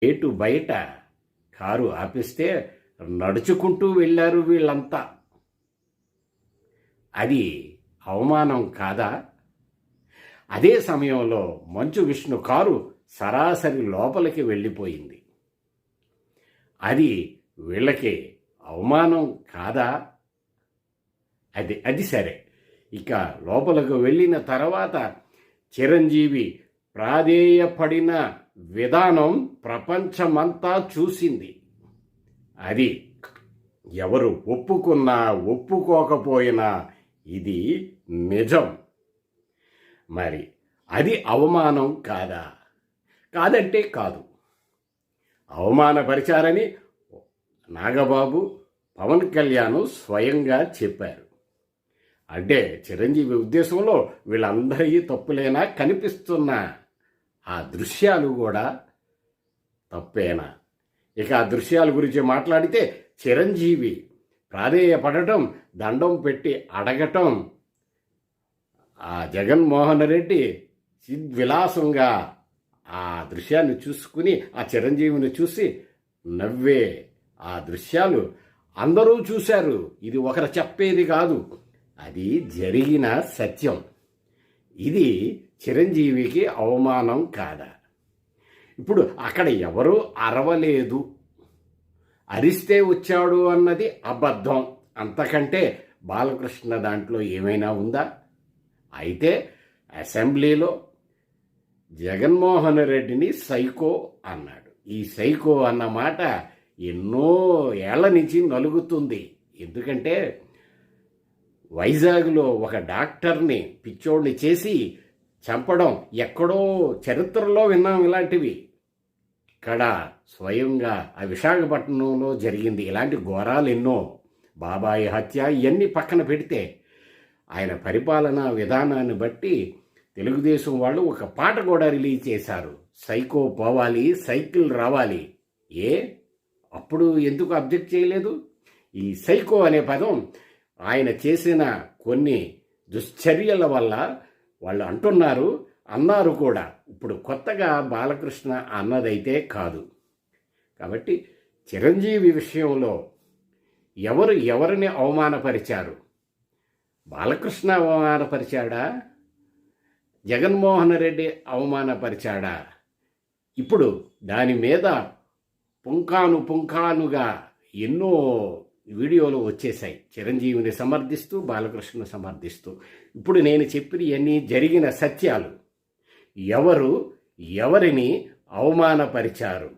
Gate బయట car ఆపిస్తే నడుచుకుంటూ వెళ్ళారు వీళ్ళంతా. అది అవమానం కాదా? అదే సమయంలో మంచు విష్ణు కారు సరాసరి లోపలికి వెళ్ళిపోయింది. అది వీళ్ళకి అవమానం కాదా? అది సరే. ఇక లోపలకు వెళ్ళిన తర్వాత చిరంజీవి ప్రాధేయపడిన విధానం ప్రపంచమంతా చూసింది. అది ఎవరు ఒప్పుకున్నా ఒప్పుకోకపోయినా ఇది నిజం. మరి అది అవమానం కాదా? కాదంటే కాదు. అవమానపరిచారని నాగబాబు, పవన్ కళ్యాణ్ స్వయంగా చెప్పారు. అంటే చిరంజీవి ఉద్దేశంలో వీళ్ళందరి తప్పులేనా? కనిపిస్తున్న ఆ దృశ్యాలు కూడా తప్పేనా? ఇక ఆ దృశ్యాల గురించి మాట్లాడితే చిరంజీవి ప్రాధేయపడటం, దండం పెట్టి అడగటం, ఆ జగన్మోహన్ రెడ్డి చిద్విలాసంగా ఆ దృశ్యాన్ని చూసుకుని ఆ చిరంజీవిని చూసి నవ్వే ఆ దృశ్యాలు అందరూ చూశారు. ఇది ఒకరు చెప్పేది కాదు, అది జరిగిన సత్యం. ఇది చిరంజీవికి అవమానం కాదా? ఇప్పుడు అక్కడ ఎవరూ అరవలేదు, అరిస్తే వచ్చాడు అన్నది అబద్ధం. అంతకంటే బాలకృష్ణ దాంట్లో ఏమైనా ఉందా? అయితే అసెంబ్లీలో జగన్మోహన్ రెడ్డిని సైకో అన్నాడు. ఈ సైకో అన్న మాట ఎన్నో ఏళ్ల నుంచి నలుగుతుంది. ఎందుకంటే వైజాగ్లో ఒక డాక్టర్ని పిచ్చోడిని చేసి చంపడం ఎక్కడో చరిత్రలో విన్నాం ఇలాంటివి. ఇక్కడ స్వయంగా ఆ విశాఖపట్నంలో జరిగింది. ఇలాంటి ఘోరాలు ఎన్నో. బాబాయి హత్య ఇవన్నీ పక్కన పెడితే ఆయన పరిపాలనా విధానాన్ని బట్టి తెలుగుదేశం వాళ్ళు ఒక పాట కూడా రిలీజ్ చేశారు. సైకో పోవాలి, సైకిల్ రావాలి. అప్పుడు ఎందుకు అబ్జెక్ట్ చేయలేదు? ఈ సైకో అనే పదం ఆయన చేసిన కొన్ని దుశ్చర్యల వల్ల వాళ్ళు అన్నారు కూడా. ఇప్పుడు కొత్తగా బాలకృష్ణ అన్నదైతే కాదు. కాబట్టి చిరంజీవి విషయంలో ఎవరిని అవమానపరిచారు? బాలకృష్ణ అవమానపరిచాడా? జగన్మోహన్ రెడ్డి అవమానపరిచాడా? ఇప్పుడు దాని మీద పుంఖానుగా ఎన్నో వీడియోలు వచ్చేసాయి, చిరంజీవిని సమర్థిస్తూ, బాలకృష్ణను సమర్థిస్తూ. ఇప్పుడు నేను చెప్పినవన్నీ జరిగిన సత్యాలు. ఎవరిని అవమానపరిచారు?